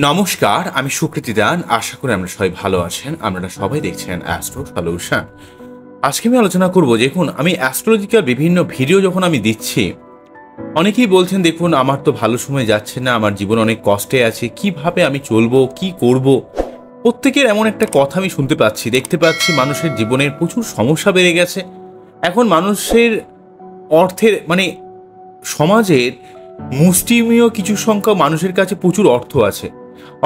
নমস্কার, আমি সুকৃতি দান। আশা করি আমরা সবাই ভালো আছেন। আপনারা সবাই দেখছেন অ্যাস্ট্রো সলিউশন। আজকে আমি আলোচনা করব, দেখুন আমি অ্যাস্ট্রোলজিক্যাল বিভিন্ন ভিডিও যখন আমি দিচ্ছি, অনেকেই বলছেন দেখুন আমার তো ভালো সময় যাচ্ছে না, আমার জীবন অনেক কষ্টে আছে, কিভাবে আমি চলবো, কি করব। প্রত্যেকের এমন একটা কথা আমি শুনতে পাচ্ছি, দেখতে পাচ্ছি মানুষের জীবনের প্রচুর সমস্যা বেড়ে গেছে। এখন মানুষের অর্থের সমাজের মুষ্টিমেয় কিছু সংখ্যক মানুষের কাছে প্রচুর অর্থ আছে,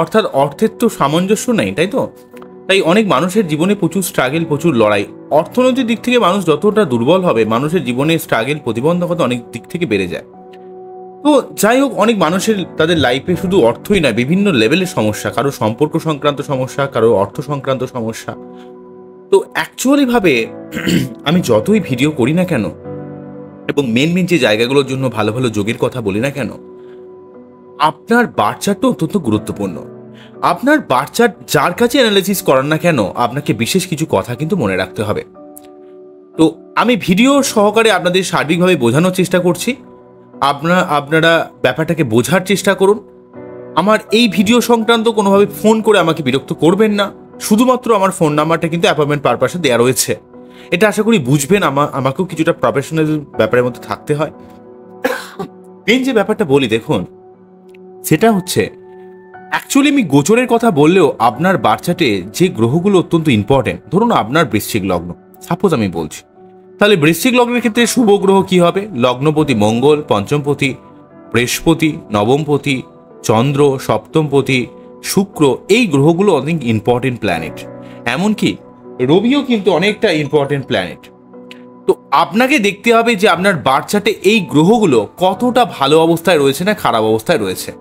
অর্থাৎ অর্থের তো সামঞ্জস্য নেই, তাই তো? তাই অনেক মানুষের জীবনে প্রচুর স্ট্রাগেল, প্রচুর লড়াই। অর্থনৈতিক দিক থেকে মানুষ যতটা দুর্বল হবে, মানুষের জীবনে স্ট্রাগেল, প্রতিবন্ধকতা অনেক দিক থেকে বেড়ে যায়। তো যাই হোক, অনেক মানুষের তাদের লাইফে শুধু অর্থই নয়, বিভিন্ন লেভেলের সমস্যা, কারো সম্পর্ক সংক্রান্ত সমস্যা, কারো অর্থ সংক্রান্ত সমস্যা। তো অ্যাকচুয়ালি ভাবে আমি যতই ভিডিও করি না কেন এবং মেন যে জায়গাগুলোর জন্য ভালো ভালো যোগের কথা বলি না কেন, আপনার বার্চারটা অত্যন্ত গুরুত্বপূর্ণ। আপনার বার্চার যার কাছে অ্যানালাইসিস করার না কেন, আপনাকে বিশেষ কিছু কথা কিন্তু মনে রাখতে হবে। তো আমি ভিডিও সহকারে আপনাদের সার্বিকভাবে বোঝানোর চেষ্টা করছি। আপনারা ব্যাপারটাকে বোঝার চেষ্টা করুন। আমার এই ভিডিও সংক্রান্ত কোনোভাবে ফোন করে আমাকে বিরক্ত করবেন না। শুধুমাত্র আমার ফোন নাম্বারটা কিন্তু অ্যাপয়েন্টমেন্ট পারপাসে দেওয়া রয়েছে। এটা আশা করি বুঝবেন। আমাকেও কিছুটা প্রফেশনাল ব্যাপারের মধ্যে থাকতে হয়। মেন যে ব্যাপারটা বলি দেখুন, সেটা হচ্ছে অ্যাকচুয়ালি আমি গোচরের কথা বললেও আপনার বার্চাটে যে গ্রহগুলো অত্যন্ত ইম্পর্টেন্ট, ধরুন আপনার বৃশ্চিক লগ্ন, সাপোজ আমি বলছি, তাহলে বৃশ্চিক লগ্নের ক্ষেত্রে শুভ গ্রহ কি হবে? লগ্নপতি মঙ্গল, পঞ্চমপতি বৃহস্পতি, নবমপতি চন্দ্র, সপ্তমপতি শুক্র, এই গ্রহগুলো অনেক ইম্পর্টেন্ট প্ল্যানেট। এমনকি রবিও কিন্তু অনেকটা ইম্পর্টেন্ট প্ল্যানেট। তো আপনাকে দেখতে হবে যে আপনার বার্চাটে এই গ্রহগুলো কতটা ভালো অবস্থায় রয়েছে না খারাপ অবস্থায় রয়েছে।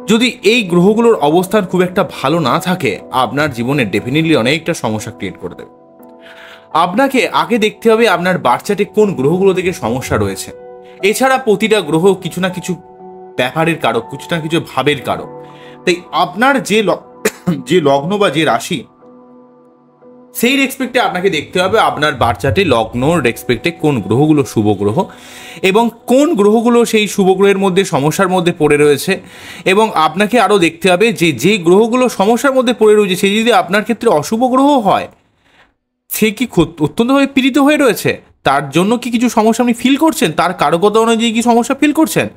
যদি এই গ্রহগুলোর অবস্থান খুব একটা ভালো না থাকে, আপনার জীবনে ডেফিনেটলি অনেকটা সমস্যা ক্রিয়েট করে দেবে। আপনাকে আগে দেখতে হবে আপনার বার্চাটে কোন গ্রহগুলো থেকে সমস্যা রয়েছে। এছাড়া প্রতিটা গ্রহ কিছু না কিছু ব্যাপারের কারক, কিছু না কিছু ভাবের কারক। তাই আপনার যে লগ্ন বা যে রাশি, সেই রেসপেক্টে আপনাকে দেখতে হবে আপনার বার্চাটে লগ্নর রেসপেক্টে কোন গ্রহগুলো শুভ গ্রহ এবং কোন গ্রহগুলো সেই শুভ গ্রহের মধ্যে সমস্যার মধ্যে পড়ে রয়েছে। এবং আপনাকে আরও দেখতে হবে যে গ্রহগুলো সমস্যার মধ্যে পড়ে রয়েছে, সে যদি আপনার ক্ষেত্রে অশুভ গ্রহ হয়, সে কি অত্যন্তভাবে পীড়িত হয়ে রয়েছে, তার জন্য কি কিছু সমস্যা আপনি ফিল করছেন, তার কারকতা অনুযায়ী কি সমস্যা ফিল করছেন।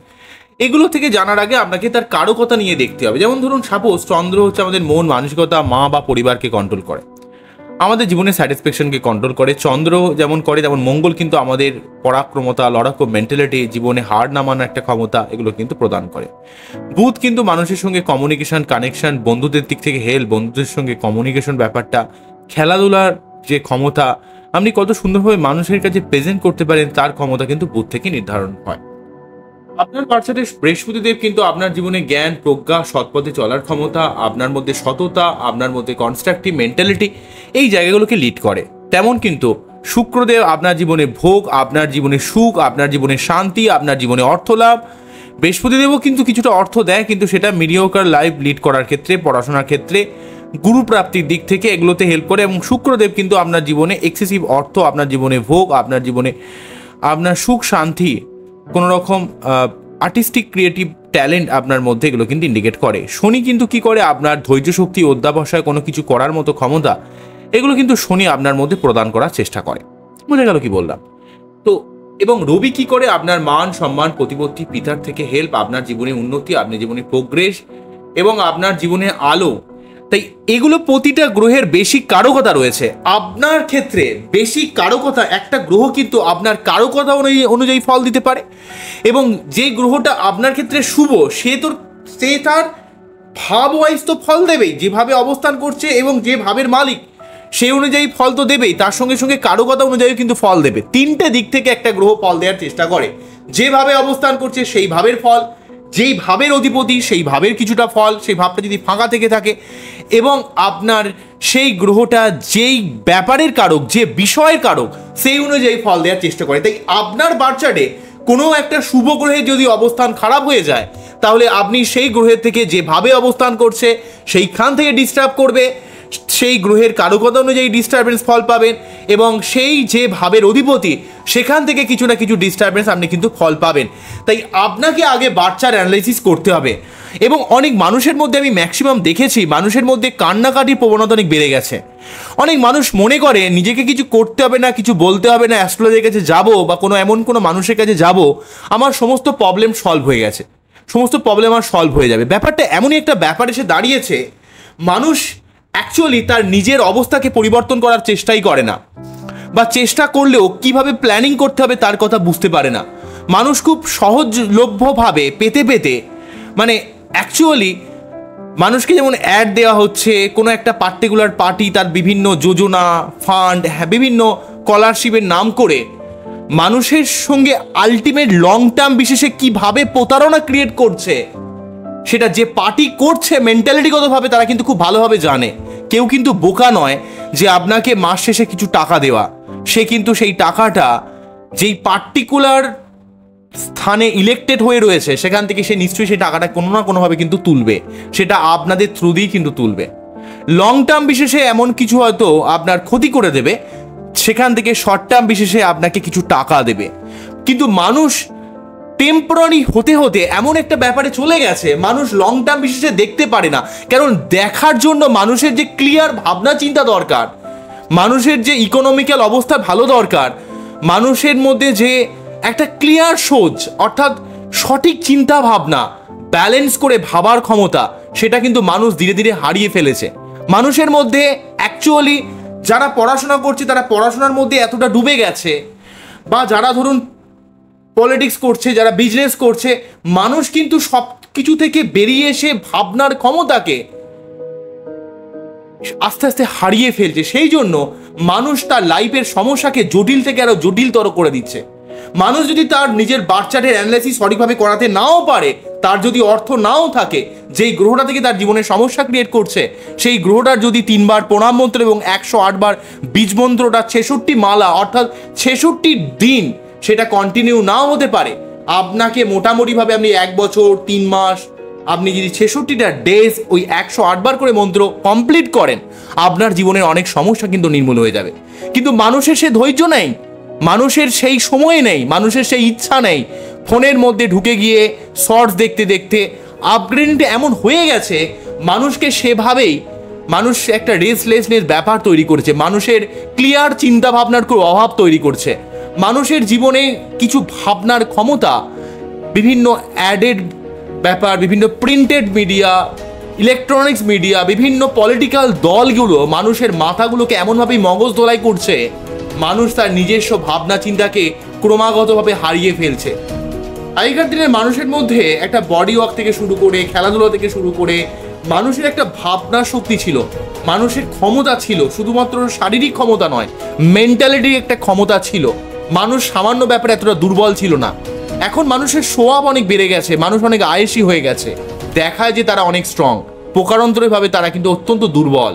এগুলো থেকে জানার আগে আপনাকে তার কারকতা নিয়ে দেখতে হবে। যেমন ধরুন সাপোজ চন্দ্র হচ্ছে আমাদের মন মানসিকতা, মা বা পরিবারকে কন্ট্রোল করে, আমাদের জীবনের স্যাটিসফ্যাকশনকে কন্ট্রোল করে। চন্দ্র যেমন করে, তেমন মঙ্গল কিন্তু আমাদের পরাক্রমতা, লড়াকু মেন্টালিটি, জীবনে হার না মানার একটা ক্ষমতা, এগুলো কিন্তু প্রদান করে। বুধ কিন্তু মানুষের সঙ্গে কমিউনিকেশন, কানেকশন, বন্ধুদের দিক থেকে হেল্প, বন্ধুদের সঙ্গে কমিউনিকেশন ব্যাপারটা, খেলাধুলার যে ক্ষমতা, আপনি কত সুন্দরভাবে মানুষের কাছে প্রেজেন্ট করতে পারেন, তার ক্ষমতা কিন্তু বুধ থেকে নির্ধারণ হয়। আপনার বার্চাটে বৃহস্পতিদেব কিন্তু আপনার জীবনে জ্ঞান, প্রজ্ঞা, সৎপথে চলার ক্ষমতা, আপনার মধ্যে সততা, আপনার মধ্যে কনস্ট্রাকটিভ মেন্টালিটি, এই জায়গাগুলোকে লিড করে। তেমন কিন্তু শুক্রদেব আপনার জীবনে ভোগ, আপনার জীবনে সুখ, আপনার জীবনে শান্তি, আপনার জীবনে অর্থলাভ। বৃহস্পতিদেবও কিন্তু কিছুটা অর্থ দেয়, কিন্তু সেটা মিডিওকার লাইফ লিড করার ক্ষেত্রে, পড়াশোনার ক্ষেত্রে, গুরু প্রাপ্তির দিক থেকে এগুলোতে হেল্প করে। এবং শুক্রদেব কিন্তু আপনার জীবনে এক্সেসিভ অর্থ, আপনার জীবনে ভোগ, আপনার জীবনে আপনার সুখ, শান্তি, কোনো রকম আর্টিস্টিক ক্রিয়েটিভ ট্যালেন্ট আপনার মধ্যে, এগুলো কিন্তু ইন্ডিকেট করে। শনি কিন্তু কি করে, আপনার ধৈর্য শক্তি, অধ্যাবসায়, কোনো কিছু করার মতো ক্ষমতা, এগুলো কিন্তু শনি আপনার মধ্যে প্রদান করার চেষ্টা করে। বুঝে গেল কি বললাম? তো এবং রবি কি করে, আপনার মান সম্মান, প্রতিপত্তি, পিতার থেকে হেল্প, আপনার জীবনে উন্নতি, আপনার জীবনে প্রোগ্রেস এবং আপনার জীবনে আলো। তাই এগুলো প্রতিটা গ্রহের বেশি কারকতা রয়েছে। আপনার ক্ষেত্রে বেশি কারকতা, একটা গ্রহ কিন্তু আপনার কারকতা অনুযায়ী ফল দিতে পারে। এবং যে গ্রহটা আপনার ক্ষেত্রে শুভ, সে তার ভাব ওয়াইজ তো ফল দেবেই, যেভাবে অবস্থান করছে এবং যে ভাবের মালিক সেই অনুযায়ী ফল তো দেবেই, তার সঙ্গে সঙ্গে কারকতা অনুযায়ী কিন্তু ফল দেবে। তিনটে দিক থেকে একটা গ্রহ ফল দেওয়ার চেষ্টা করে। যেভাবে অবস্থান করছে সেই ভাবের ফল, যেই ভাবের অধিপতি সেই ভাবের কিছুটা ফল, সেই ভাবটা যদি ফাঁকা থেকে থাকে, এবং আপনার সেই গ্রহটা যেই ব্যাপারের কারক, যে বিষয়ের কারক, সেই অনুযায়ী ফল দেওয়ার চেষ্টা করে। তাই আপনার বার্চাটে কোনো একটা শুভ গ্রহের যদি অবস্থান খারাপ হয়ে যায়, তাহলে আপনি সেই গ্রহের থেকে যেভাবে অবস্থান করছে সেইখান থেকে ডিস্টার্ব করবে, সেই গ্রহের কারকতা অনুযায়ী ডিস্টারবেন্স ফল পাবেন। এবং সেই যে ভাবের অধিপতি, সেখান থেকে কিছু না কিছু ডিস্টারবেন্স আপনি কিন্তু ফল পাবেন। তাই আপনাকে আগে বার্চার অ্যানালাইসিস করতে হবে। এবং অনেক মানুষের মধ্যে আমি ম্যাক্সিমাম দেখেছি মানুষের মধ্যে কান্নাকাটির প্রবণতা অনেক বেড়ে গেছে। অনেক মানুষ মনে করে নিজেকে কিছু করতে হবে না, কিছু বলতে হবে না, অ্যাস্ট্রোলজারের কাছে যাব বা এমন কোনো মানুষের কাছে যাব, আমার সমস্ত প্রবলেম সলভ হয়ে গেছে, সমস্ত প্রবলেম আর সলভ হয়ে যাবে। ব্যাপারটা এমনই একটা ব্যাপার এসে দাঁড়িয়েছে, মানুষ অ্যাকচুয়ালি তার নিজের অবস্থাকে পরিবর্তন করার চেষ্টাই করে না, বা চেষ্টা করলেও কিভাবে প্ল্যানিং করতে হবে তার কথা বুঝতে পারে না। মানুষ খুব সহজলভ্যভাবে পেতে মানে অ্যাকচুয়ালি মানুষকে যেমন অ্যাড দেওয়া হচ্ছে কোনো একটা পার্টিকুলার পার্টি তার বিভিন্ন যোজনা, ফান্ড, বিভিন্ন স্কলারশিপের নাম করে মানুষের সঙ্গে আলটিমেট লং টার্ম বিশেষে কিভাবে প্রতারণা ক্রিয়েট করছে, সেটা যে পার্টি করছে মেন্টালিটিগতভাবে তারা কিন্তু খুব ভালোভাবে জানে। কেউ কিন্তু বোকা নয় যে আপনাকে মাস শেষে কিছু টাকা দেওয়া, সে কিন্তু সেই টাকাটা যেই পার্টিকুলার স্থানে ইলেক্টেড হয়ে রয়েছে সেখান থেকে সে নিশ্চয়ই সেই টাকাটা কোনো না কোনোভাবে কিন্তু তুলবে, সেটা আপনাদের থ্রু দিয়েই কিন্তু তুলবে। লং টার্ম বিশেষে এমন কিছু হয়তো আপনার ক্ষতি করে দেবে, সেখান থেকে শর্ট টার্ম বিশেষে আপনাকে কিছু টাকা দেবে। কিন্তু মানুষ টেম্পোরারি হতে হতে এমন একটা ব্যাপারে চলে গেছে, মানুষ লং টার্ম বিশেষে দেখতে পারে না। কারণ দেখার জন্য মানুষের যে ক্লিয়ার ভাবনা চিন্তা দরকার, মানুষের যে ইকোনমিক্যাল অবস্থা ভালো দরকার, মানুষের মধ্যে যে একটা ক্লিয়ার সোচ অর্থাৎ সঠিক চিন্তা ভাবনা ব্যালেন্স করে ভাবার ক্ষমতা, সেটা কিন্তু মানুষ ধীরে ধীরে হারিয়ে ফেলেছে। মানুষের মধ্যে অ্যাকচুয়ালি যারা পড়াশোনা করছে তারা পড়াশোনার মধ্যে এতটা ডুবে গেছে, বা যারা ধরুন পলিটিক্স করছে, যারা বিজনেস করছে, মানুষ কিন্তু সব কিছু থেকে বেরিয়ে এসে ভাবনার ক্ষমতাকে আস্তে আস্তে হারিয়ে ফেলছে। সেই জন্য মানুষ তার লাইফের সমস্যাকে জটিল থেকে আরো জটিলতর করে দিচ্ছে। মানুষ যদি তার নিজের বার্থ চার্টের অ্যানালাইসিস সঠিকভাবে করাতে নাও পারে, তার যদি অর্থ নাও থাকে, যেই গ্রহটা থেকে তার জীবনে সমস্যা ক্রিয়েট করছে সেই গ্রহটার যদি 3 বার প্রণাম মন্ত্র এবং 108 বার বীজ মন্ত্রটা 66 মালা অর্থাৎ 66 দিন সেটা কন্টিনিউ নাও হতে পারে, আপনাকে মোটামুটিভাবে আপনি 1 বছর 3 মাস আপনি যদি 66টা ডেজ ওই 108 বার করে মন্ত্র কমপ্লিট করেন, আপনার জীবনের অনেক সমস্যা কিন্তু নির্মূল হয়ে যাবে। কিন্তু মানুষের সে ধৈর্য নেই, মানুষের সেই সময় নেই, মানুষের সেই ইচ্ছা নেই। ফোনের মধ্যে ঢুকে গিয়ে শর্টস দেখতে দেখতে আপগ্রেডটা এমন হয়ে গেছে, মানুষকে সেভাবেই মানুষ একটা রেসলেসনেস ব্যাপার তৈরি করেছে, মানুষের ক্লিয়ার চিন্তা ভাবনার খুব অভাব তৈরি করছে। মানুষের জীবনে কিছু ভাবনার ক্ষমতা বিভিন্ন অ্যাডেড ব্যাপার, বিভিন্ন প্রিন্টেড মিডিয়া, ইলেকট্রনিক্স মিডিয়া, বিভিন্ন পলিটিক্যাল দলগুলো মানুষের মাথাগুলোকে এমনভাবেই মগজ ধোলাই করছে, মানুষ তার নিজস্ব ভাবনা চিন্তাকে ক্রমাগতভাবে হারিয়ে ফেলছে। আগেকার দিনের মানুষের মধ্যে একটা বডি ওয়ার্ক থেকে শুরু করে খেলাধুলা থেকে শুরু করে মানুষের একটা ভাবনা শক্তি ছিল, মানুষের ক্ষমতা ছিল, শুধুমাত্র শারীরিক ক্ষমতা নয়, মেন্টালিটির একটা ক্ষমতা ছিল। মানুষ সামান্য ব্যাপারে এতটা দুর্বল ছিল না। এখন মানুষের সোয়াব অনেক বেড়ে গেছে, মানুষ অনেক আয়েসি হয়ে গেছে, দেখায় যে তারা অনেক স্ট্রং, প্রকারান্তরিভাবে তারা কিন্তু অত্যন্ত দুর্বল।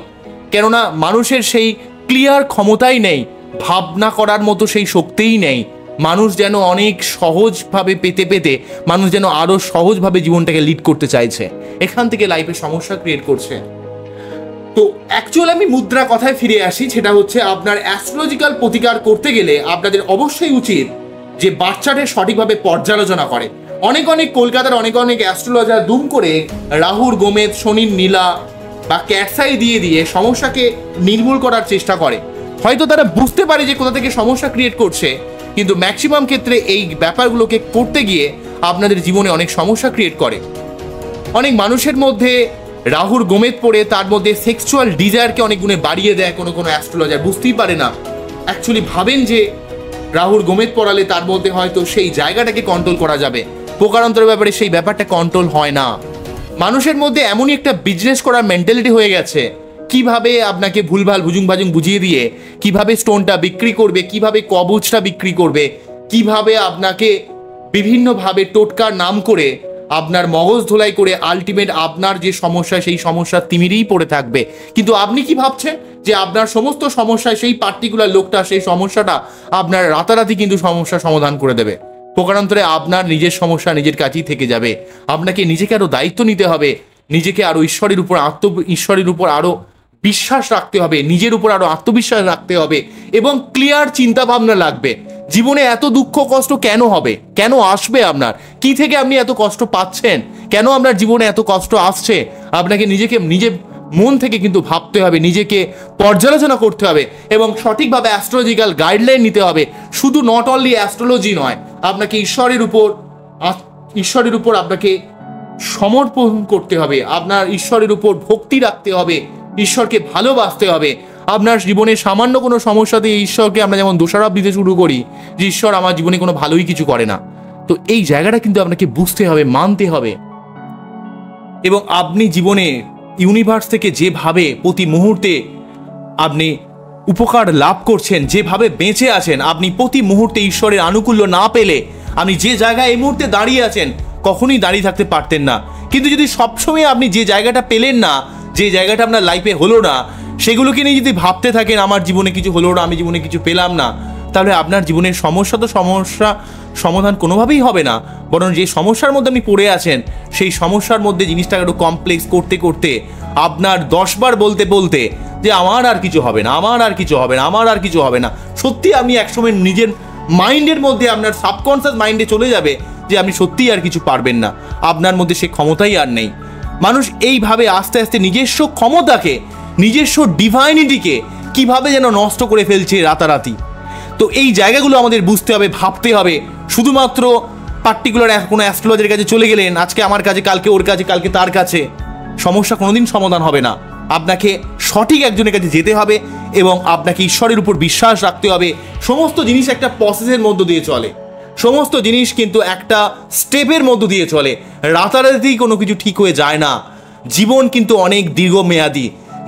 কেননা মানুষের সেই ক্লিয়ার ক্ষমতাই নেই, ভাবনা করার মতো সেই শক্তিই নেই। মানুষ যেন অনেক সহজভাবে পেতে মানুষ যেন আরো সহজভাবে জীবনটাকে লিড করতে চাইছে, এখান থেকে লাইফে সমস্যা ক্রিয়েট করছে। তো অ্যাকচুয়ালি আমি মুদ্রা কথায় ফিরে আসি, সেটা হচ্ছে আপনার অ্যাস্ট্রোলজিক্যাল প্রতিকার করতে গেলে আপনাদের অবশ্যই উচিত যে বাচ্চাদের সঠিকভাবে পর্যালোচনা করে। অনেক কলকাতার অনেক অ্যাস্ট্রোলজার দুম করে রাহুর গোমেদ, শনির নীলা বা ক্যাটসাই দিয়ে সমস্যাকে নির্মূল করার চেষ্টা করে। হয়তো তারা বুঝতে পারে যে কোথা থেকে সমস্যা ক্রিয়েট করছে, কিন্তু ম্যাক্সিমাম ক্ষেত্রে এই ব্যাপারগুলোকে করতে গিয়ে আপনাদের জীবনে অনেক সমস্যা ক্রিয়েট করে। অনেক মানুষের মধ্যে রাহুর গোমেদ পড়ে তার মধ্যে সেক্সুয়াল ডিজায়ারকে অনেক গুণে বাড়িয়ে দেয়। কোনো অ্যাস্ট্রোলজার বুঝতেই পারে না, অ্যাকচুয়ালি ভাবেন যে রাহুর গোমেদ পড়ালে তার মধ্যে হয়তো সেই জায়গাটাকে কন্ট্রোল করা যাবে, প্রকারান্তরের ব্যাপারে সেই ব্যাপারটা কন্ট্রোল হয় না। মানুষের মধ্যে এমনই একটা বিজনেস করার মেন্টালিটি হয়ে গেছে, কিভাবে আপনাকে ভুলভাল ভুজুং ভাজুং বুঝিয়ে দিয়ে কিভাবে স্টোনটা বিক্রি করবে, কিভাবে কবচটা বিক্রি করবে, কিভাবে আপনাকে বিভিন্নভাবে টোটকার নাম করে আপনার মগজ ধোলাই করে আলটিমেট আপনার যে সমস্যা সেই সমস্যার তিমিরেই পড়ে থাকবে। কিন্তু আপনি কি ভাবছেন যে আপনার সমস্ত সমস্যায় সেই পার্টিকুলার লোকটা সেই সমস্যাটা আপনার রাতারাতি কিন্তু সমস্যার সমাধান করে দেবে। প্রকারান্তরে আপনার নিজের সমস্যা নিজের কাছেই থেকে যাবে। আপনাকে নিজেকে আরো দায়িত্ব নিতে হবে, নিজেকে আরো ঈশ্বরের উপর আরো বিশ্বাস রাখতে হবে, নিজের উপর আরো আত্মবিশ্বাস রাখতে হবে এবং ক্লিয়ার চিন্তা ভাবনা লাগবে জীবনে এত দুঃখ কষ্ট কেন হবে, কেন আসবে, আপনার কি থেকে আপনি এত কষ্ট পাচ্ছেন, কেন আপনার জীবনে এত কষ্ট আসছে? আপনাকে নিজের মন থেকে কিন্তু ভাবতে হবে, নিজেকে পর্যালোচনা করতে হবে এবং সঠিকভাবে অ্যাস্ট্রোলজিক্যাল গাইডলাইন নিতে হবে। শুধু নট অনলি অ্যাস্ট্রোলজি নয়, আপনাকে ঈশ্বরের উপর আপনাকে সমর্পণ করতে হবে, আপনার ঈশ্বরের উপর ভক্তি রাখতে হবে, ঈশ্বরকে ভালোবাসতে হবে। আপনার জীবনে সামান্য কোনো সমস্যাতে ঈশ্বরকে আমরা যেমন দোষারোপ দিতে শুরু করি যে ঈশ্বর আমার জীবনে কোনো ভালোই কিছু করে না, তো এই জায়গাটা কিন্তু আপনাকে বুঝতে হবে, মানতে হবে। এবং আপনি জীবনে ইউনিভার্স থেকে যেভাবে প্রতি মুহূর্তে আপনি উপকার লাভ করছেন, যেভাবে বেঁচে আছেন, আপনি প্রতি মুহূর্তে ঈশ্বরের আনুকূল্য না পেলে আপনি যে জায়গায় এই মুহূর্তে দাঁড়িয়ে আছেন কখনোই দাঁড়িয়ে থাকতে পারতেন না। কিন্তু যদি সবসময় আপনি যে জায়গাটা পেলেন না, যে জায়গাটা আপনার লাইফে হলো না, সেগুলোকে নিয়ে যদি ভাবতে থাকেন আমার জীবনে কিছু হলো না, আমি জীবনে কিছু পেলাম না, তাহলে আপনার জীবনের সমস্যা সমাধান কোনোভাবেই হবে না। বরং যে সমস্যার মধ্যে আপনি পড়ে আছেন সেই সমস্যার মধ্যে জিনিসটাকে একটু কমপ্লেক্স করতে করতে আপনার 10 বার বলতে বলতে যে আমার আর কিছু হবে না, আমার আর কিছু হবে না, আমার আর কিছু হবে না, সত্যি আপনি একসময় নিজের মাইন্ডের মধ্যে, আপনার সাবকনসিয়াস মাইন্ডে চলে যাবে যে আপনি সত্যিই আর কিছু পারবেন না, আপনার মধ্যে সে ক্ষমতাই আর নেই। মানুষ এইভাবে আস্তে আস্তে নিজস্ব ক্ষমতাকে, নিজস্ব ডিভাইনিটিকে কিভাবে যেন নষ্ট করে ফেলছে রাতারাতি। তো এই জায়গাগুলো আমাদের বুঝতে হবে, ভাবতে হবে। শুধুমাত্র পার্টিকুলার কোনো অ্যাস্ট্রোলজারের কাছে চলে গেলেন, আজকে আমার কাছে, কালকে ওর কাছে, কালকে তার কাছে, সমস্যা কোনোদিন সমাধান হবে না। আপনাকে সঠিক একজনের কাছে যেতে হবে এবং আপনাকে ঈশ্বরের উপর বিশ্বাস রাখতে হবে। সমস্ত জিনিস একটা প্রসেসের মধ্য দিয়ে চলে, সমস্ত জিনিস কিন্তু একটা স্টেপের মধ্য দিয়ে চলে, রাতারাতি কোনো কিছু ঠিক হয়ে যায় না। জীবন কিন্তু অনেক দীর্ঘমেয়াদী।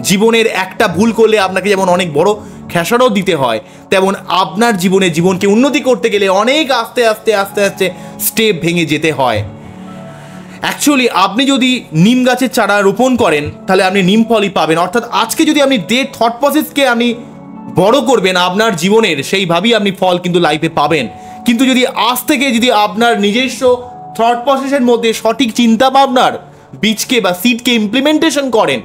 জীবনের একটা ভুল করলে আপনাকে যেমন অনেক বড় খেসারও দিতে হয়, তেমন আপনার জীবনকে উন্নতি করতে গেলে অনেক আস্তে আস্তে আস্তে আস্তে স্টেপ ভেঙে যেতে হয়। অ্যাকচুয়ালি আপনি যদি নিম গাছের চারা রোপণ করেন তাহলে আপনি নিম ফলই পাবেন। অর্থাৎ আজকে যদি আপনি থট প্রসেসকে আপনি বড় করবেন আপনার জীবনের, সেইভাবেই আপনি ফল কিন্তু লাইফে পাবেন। কিন্তু যদি আজ থেকে যদি আপনার নিজস্ব থট প্রসেসের মধ্যে সঠিক চিন্তা ভাবনার বীজকে বা সিডকে ইমপ্লিমেন্টেশন করেন,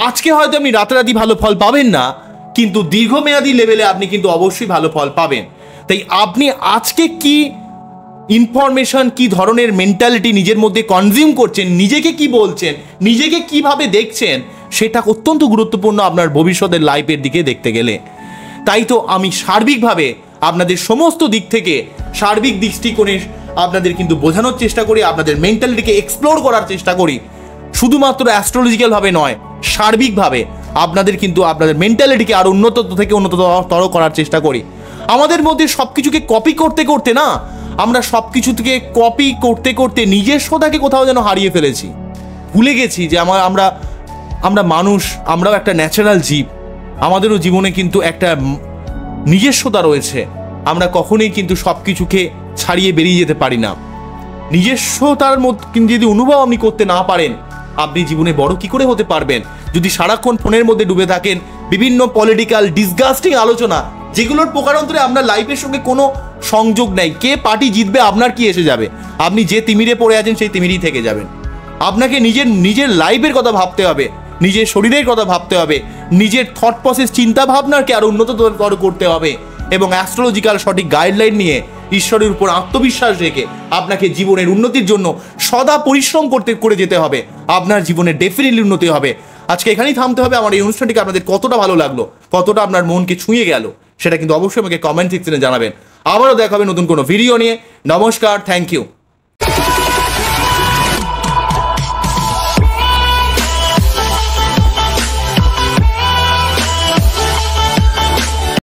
আজকে হয়তো আপনি রাতারাতি ভালো ফল পাবেন না, কিন্তু দীর্ঘমেয়াদী লেভেলে আপনি কিন্তু অবশ্যই ভালো ফল পাবেন। তাই আপনি আজকে কি ইনফরমেশন, কি ধরনের মেন্টালিটি নিজের মধ্যে কনজিউম করছেন, নিজেকে কি বলছেন, নিজেকে কিভাবে দেখছেন, সেটা অত্যন্ত গুরুত্বপূর্ণ আপনার ভবিষ্যতের লাইফের দিকে দেখতে গেলে। তাই তো আমি সার্বিকভাবে আপনাদের সমস্ত দিক থেকে সার্বিক দৃষ্টিকোণে আপনাদের কিন্তু বোঝানোর চেষ্টা করি, আপনাদের মেন্টালিটিকে এক্সপ্লোর করার চেষ্টা করি। শুধুমাত্র অ্যাস্ট্রোলজিক্যালভাবে নয়, সার্বিকভাবে আপনাদের কিন্তু আপনাদের মেন্টালিটিকে আরো উন্নত থেকে উন্নততর করার চেষ্টা করি। আমাদের মধ্যে সবকিছুকে কপি করতে করতে না, আমরা সবকিছু থেকে কপি করতে করতে নিজস্বতাকে কোথাও যেন হারিয়ে ফেলেছি, ভুলে গেছি যে আমরা মানুষ, আমরাও একটা ন্যাচারাল জীব, আমাদেরও জীবনে কিন্তু একটা নিজস্বতা রয়েছে। আমরা কখনোই কিন্তু সবকিছুকে ছাড়িয়ে বেরিয়ে যেতে পারি না। নিজস্বতার মধ্যে যদি অনুভব আপনি করতে না পারেন, আপনি জীবনে বড় কি করে হতে পারবেন? যদি সারাক্ষণ ফোনের মধ্যে ডুবে থাকেন, বিভিন্ন পলিটিক্যাল ডিসগাস্টিং আলোচনা, যেগুলোর প্রকারান্তরে আপনার লাইফের সঙ্গে কোনো সংযোগ নেই, কে পার্টি জিতবে আপনার কি এসে যাবে, আপনি যে তিমিরে পড়ে আছেন সেই তিমিরেই থেকে যাবেন। আপনাকে নিজের লাইফের কথা ভাবতে হবে, নিজের শরীরের কথা ভাবতে হবে, নিজের থট প্রসেস, চিন্তা ভাবনাকে আরো উন্নততর করতে হবে এবং অ্যাস্ট্রোলজিক্যাল সঠিক গাইডলাইন নিয়ে ঈশ্বরের উপর আত্মবিশ্বাস রেখে আপনাকে জীবনের উন্নতির জন্য সদা পরিশ্রম করে যেতে হবে। আপনার জীবনে ডেফিনেটলি উন্নতি হবে। আজকে এখানেই থামতে হবে। আমার এই অনুষ্ঠানটিকে আপনাদের কতটা ভালো লাগলো, কতটা আপনার মনকে ছুঁয়ে গেল, সেটা কিন্তু অবশ্যই আমাকে কমেন্ট সেকশনে জানাবেন। আবারও দেখা হবে নতুন কোনো ভিডিও নিয়ে। নমস্কার, থ্যাংক ইউ।